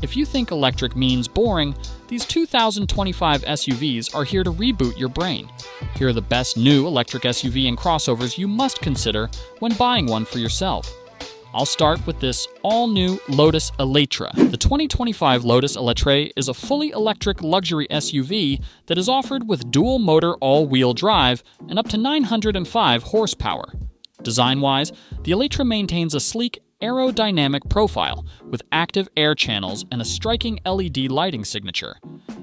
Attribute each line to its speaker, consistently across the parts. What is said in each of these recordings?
Speaker 1: If you think electric means boring, these 2025 SUVs are here to reboot your brain. Here are the best new electric SUV and crossovers you must consider when buying one for yourself. I'll start with this all-new Lotus Electre. The 2025 Lotus Electre is a fully electric luxury SUV that is offered with dual-motor all-wheel drive and up to 905 horsepower. Design-wise, the Electre maintains a sleek, aerodynamic profile with active air channels and a striking LED lighting signature.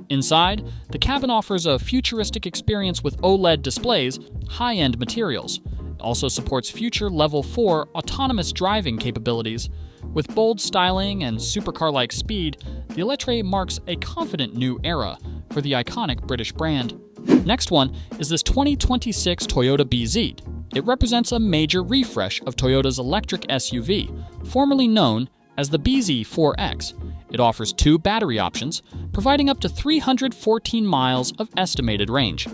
Speaker 1: Inside, the cabin offers a futuristic experience with OLED displays, high-end materials. It also supports future Level 4 autonomous driving capabilities. With bold styling and supercar-like speed, the Electre marks a confident new era for the iconic British brand. Next one is this 2026 Toyota BZ. It represents a major refresh of Toyota's electric SUV, formerly known as the BZ4X. It offers two battery options, providing up to 314 miles of estimated range.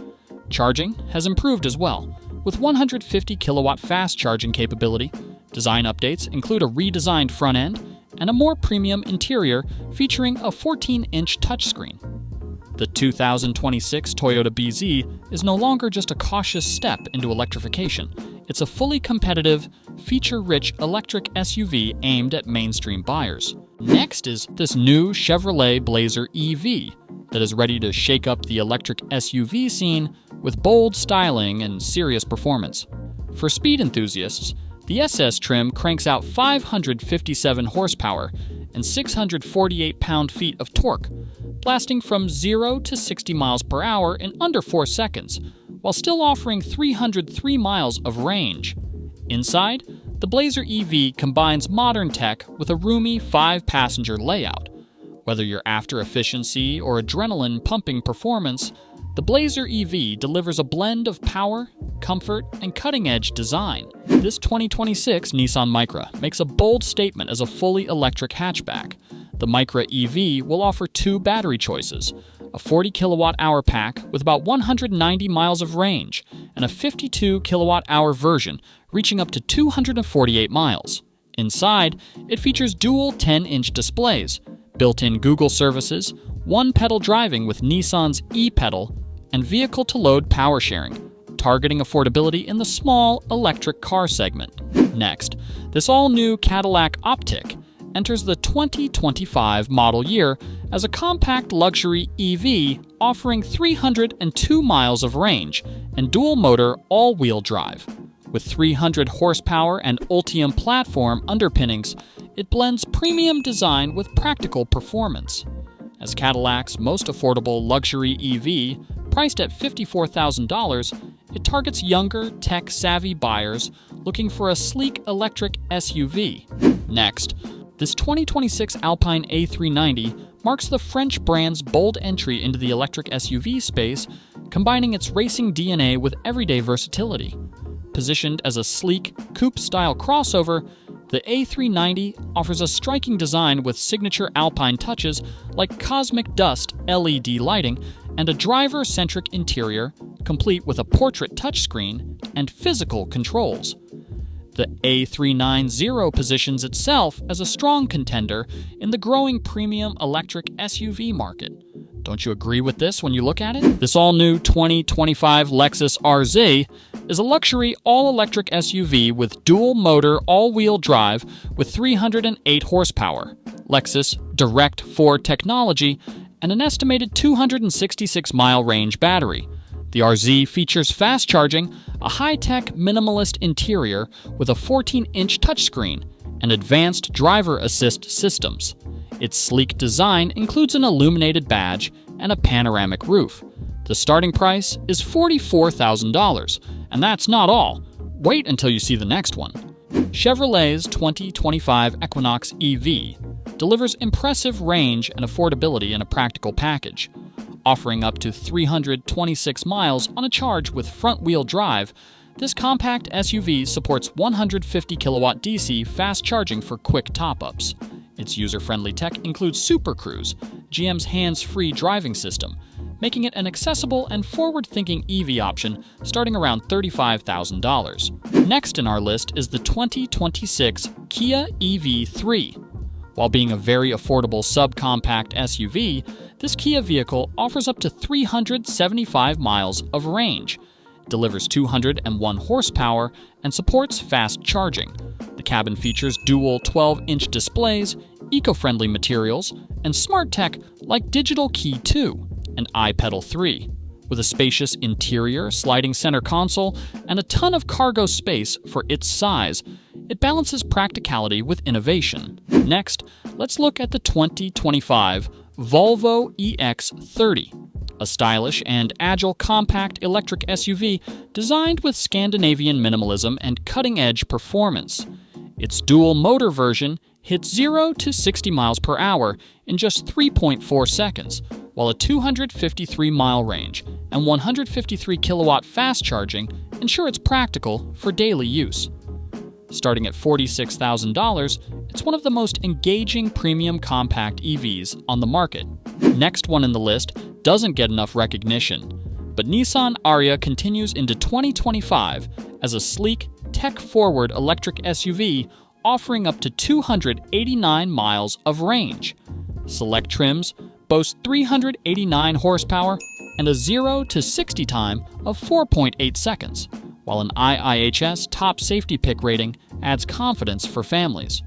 Speaker 1: Charging has improved as well, with 150 kilowatt fast charging capability. Design updates include a redesigned front end and a more premium interior featuring a 14-inch touchscreen. The 2026 Toyota BZ is no longer just a cautious step into electrification. It's a fully competitive, feature-rich electric SUV aimed at mainstream buyers. Next is this new Chevrolet Blazer EV that is ready to shake up the electric SUV scene with bold styling and serious performance. For speed enthusiasts, the SS trim cranks out 557 horsepower and 648 pound-feet of torque, blasting from 0 to 60 miles per hour in under 4 seconds, while still offering 303 miles of range. Inside, the Blazer EV combines modern tech with a roomy 5-passenger layout. Whether you're after efficiency or adrenaline-pumping performance, the Blazer EV delivers a blend of power, comfort, and cutting-edge design. This 2026 Nissan Micra makes a bold statement as a fully electric hatchback. The Micra EV will offer two battery choices, a 40 kilowatt-hour pack with about 190 miles of range, and a 52 kilowatt-hour version reaching up to 248 miles. Inside, it features dual 10-inch displays, built-in Google services, one-pedal driving with Nissan's e-pedal, and vehicle-to-load power sharing, targeting affordability in the small electric car segment. Next, this all-new Cadillac Optiq enters the 2025 model year as a compact luxury EV offering 302 miles of range and dual-motor all-wheel drive. With 300 horsepower and Ultium platform underpinnings, it blends premium design with practical performance. As Cadillac's most affordable luxury EV, priced at $54,000, it targets younger, tech-savvy buyers looking for a sleek electric SUV. Next, this 2026 Alpine A390 marks the French brand's bold entry into the electric SUV space, combining its racing DNA with everyday versatility. Positioned as a sleek, coupe-style crossover, the A390 offers a striking design with signature Alpine touches like cosmic dust LED lighting and a driver-centric interior, complete with a portrait touchscreen and physical controls. The A390 positions itself as a strong contender in the growing premium electric SUV market. Don't you agree with this when you look at it? This all-new 2025 Lexus RZ is a luxury all-electric SUV with dual-motor all-wheel drive with 308 horsepower, Lexus Direct 4 technology, and an estimated 266-mile range battery. The RZ features fast charging, a high-tech minimalist interior with a 14-inch touchscreen, and advanced driver assist systems. Its sleek design includes an illuminated badge and a panoramic roof. The starting price is $44,000, and that's not all. Wait until you see the next one. Chevrolet's 2025 Equinox EV delivers impressive range and affordability in a practical package. Offering up to 326 miles on a charge with front-wheel drive, this compact SUV supports 150 kilowatt DC fast charging for quick top-ups. Its user-friendly tech includes Super Cruise, GM's hands-free driving system, making it an accessible and forward-thinking EV option starting around $35,000. Next in our list is the 2026 Kia EV3. While being a very affordable subcompact SUV, this Kia vehicle offers up to 375 miles of range, delivers 201 horsepower, and supports fast charging. The cabin features dual 12-inch displays, eco-friendly materials, and smart tech like Digital Key 2 and iPedal 3. With a spacious interior, sliding center console, and a ton of cargo space for its size, it balances practicality with innovation. Next, let's look at the 2025 Volvo EX30, a stylish and agile compact electric SUV designed with Scandinavian minimalism and cutting-edge performance. Its dual-motor version hits 0 to 60 miles per hour in just 3.4 seconds, while a 253-mile range and 153 kilowatt fast charging ensure it's practical for daily use. Starting at $46,000, it's one of the most engaging premium compact EVs on the market. Next one in the list doesn't get enough recognition, but Nissan Ariya continues into 2025 as a sleek, tech-forward electric SUV offering up to 289 miles of range. Select trims boast 389 horsepower and a 0 to 60 time of 4.8 seconds, while an IIHS top safety pick rating adds confidence for families.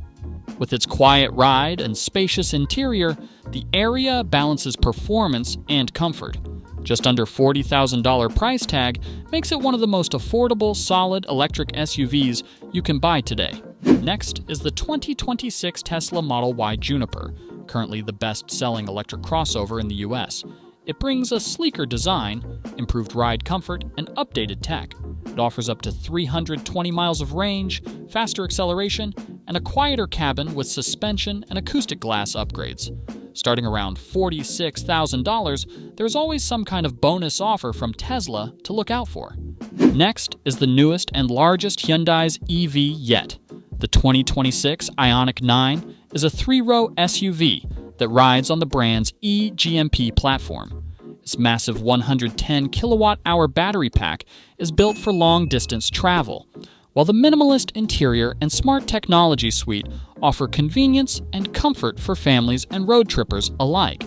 Speaker 1: With its quiet ride and spacious interior, the Ariya balances performance and comfort. Just under $40,000 price tag makes it one of the most affordable solid electric SUVs you can buy today. Next is the 2026 Tesla Model Y Juniper, currently the best-selling electric crossover in the US. It brings a sleeker design, improved ride comfort, and updated tech. It offers up to 320 miles of range, faster acceleration, and a quieter cabin with suspension and acoustic glass upgrades. Starting around $46,000, there's always some kind of bonus offer from Tesla to look out for. Next is the newest and largest Hyundai's EV yet. The 2026 Ioniq 9 is a 3-row SUV that rides on the brand's eGMP platform. Its massive 110 kilowatt-hour battery pack is built for long-distance travel, while the minimalist interior and smart technology suite offer convenience and comfort for families and road trippers alike.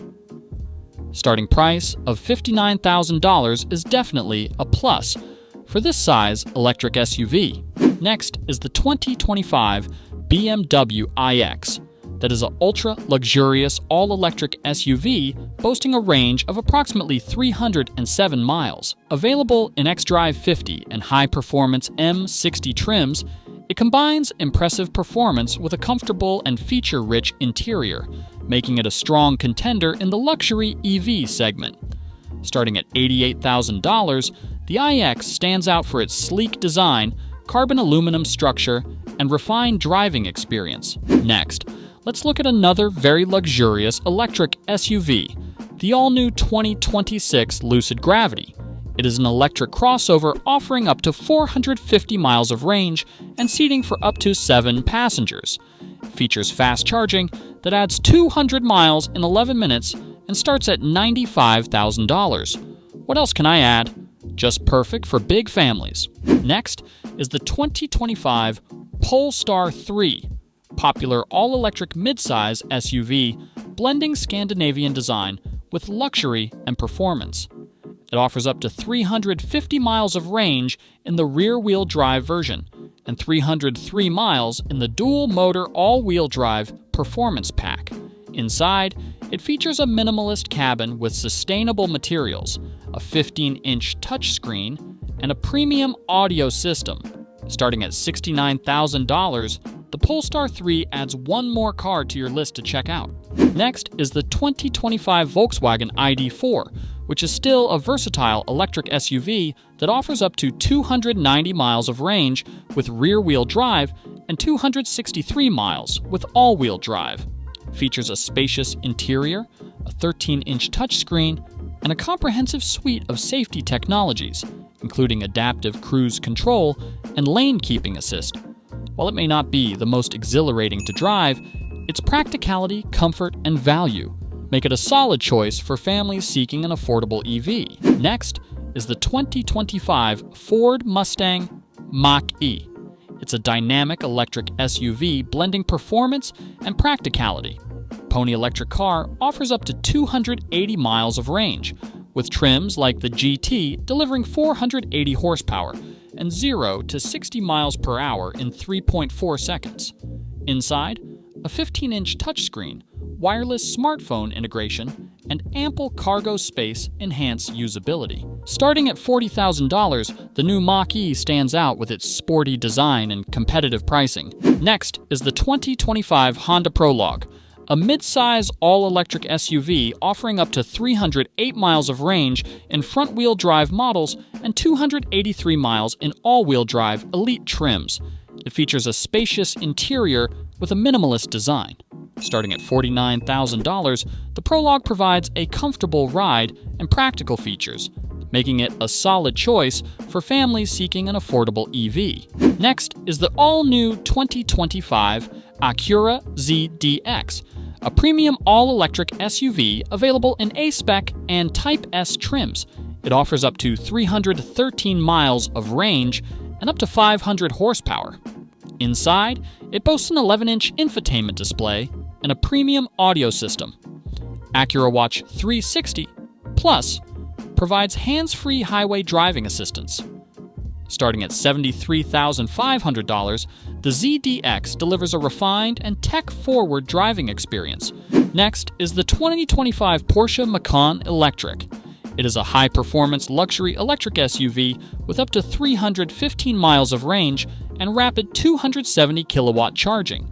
Speaker 1: Starting price of $59,000 is definitely a plus for this size electric SUV. Next is the 2025 BMW iX. That is an ultra-luxurious all-electric SUV boasting a range of approximately 307 miles. Available in xDrive 50 and high-performance M60 trims, it combines impressive performance with a comfortable and feature-rich interior, making it a strong contender in the luxury EV segment. Starting at $88,000, the iX stands out for its sleek design, carbon aluminum structure, and refined driving experience. Next, let's look at another very luxurious electric SUV, the all-new 2026 Lucid Gravity. It is an electric crossover offering up to 450 miles of range and seating for up to 7 passengers. It features fast charging that adds 200 miles in 11 minutes and starts at $95,000. What else can I add? Just perfect for big families. Next is the 2025 Polestar 3, popular all-electric midsize SUV, blending Scandinavian design with luxury and performance. It offers up to 350 miles of range in the rear-wheel drive version and 303 miles in the dual-motor all-wheel drive performance pack. Inside, it features a minimalist cabin with sustainable materials, a 15-inch touchscreen, and a premium audio system. Starting at $69,000, the Polestar 3 adds one more car to your list to check out. Next is the 2025 Volkswagen ID.4, which is still a versatile electric SUV that offers up to 290 miles of range with rear-wheel drive and 263 miles with all-wheel drive. It features a spacious interior, a 13-inch touchscreen, and a comprehensive suite of safety technologies, including adaptive cruise control and lane keeping assist. While it may not be the most exhilarating to drive, its practicality, comfort, and value make it a solid choice for families seeking an affordable EV. Next is the 2025 Ford Mustang Mach-E. It's a dynamic electric SUV blending performance and practicality. Pony electric car offers up to 280 miles of range, with trims like the GT delivering 480 horsepower and 0 to 60 miles per hour in 3.4 seconds. Inside, a 15-inch touchscreen, wireless smartphone integration, and ample cargo space enhance usability. Starting at $40,000, the new Mach-E stands out with its sporty design and competitive pricing. Next is the 2025 Honda Prologue, a mid-size all-electric SUV offering up to 308 miles of range in front-wheel drive models and 283 miles in all-wheel drive elite trims. It features a spacious interior with a minimalist design. Starting at $49,000, the Prologue provides a comfortable ride and practical features, making it a solid choice for families seeking an affordable EV. Next is the all-new 2025 Acura ZDX, a premium all-electric SUV available in A-Spec and Type S trims. It offers up to 313 miles of range and up to 500 horsepower. Inside, it boasts an 11-inch infotainment display and a premium audio system. Acura Watch 360 Plus provides hands-free highway driving assistance. Starting at $73,500, the ZDX delivers a refined and tech-forward driving experience. Next is the 2025 Porsche Macan Electric. It is a high-performance luxury electric SUV with up to 315 miles of range and rapid 270 kilowatt charging.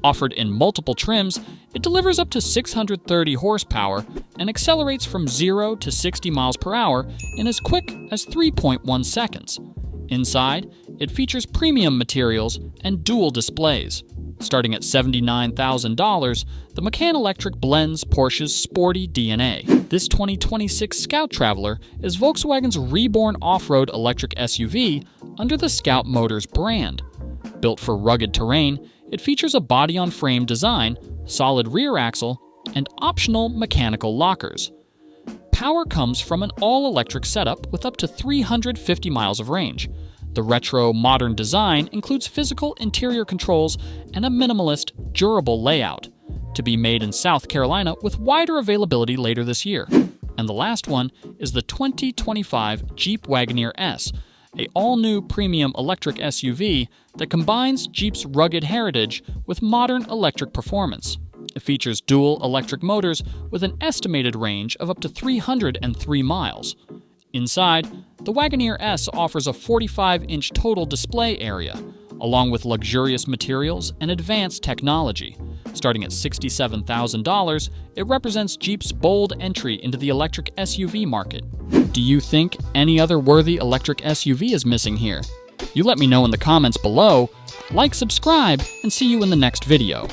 Speaker 1: Offered in multiple trims, it delivers up to 630 horsepower and accelerates from 0 to 60 miles per hour in as quick as 3.1 seconds. Inside, it features premium materials and dual displays. Starting at $79,000, the Macan Electric blends Porsche's sporty DNA. This 2026 Scout Traveler is Volkswagen's reborn off-road electric SUV under the Scout Motors brand. Built for rugged terrain, it features a body-on-frame design, solid rear axle, and optional mechanical lockers. Power comes from an all-electric setup with up to 350 miles of range. The retro modern design includes physical interior controls and a minimalist, durable layout, to be made in South Carolina with wider availability later this year. And the last one is the 2025 Jeep Wagoneer S, an all-new premium electric SUV that combines Jeep's rugged heritage with modern electric performance. It features dual electric motors with an estimated range of up to 303 miles. Inside, the Wagoneer S offers a 45-inch total display area, along with luxurious materials and advanced technology. Starting at $67,000, it represents Jeep's bold entry into the electric SUV market. Do you think any other worthy electric SUV is missing here? You let me know in the comments below. Like, subscribe, and see you in the next video.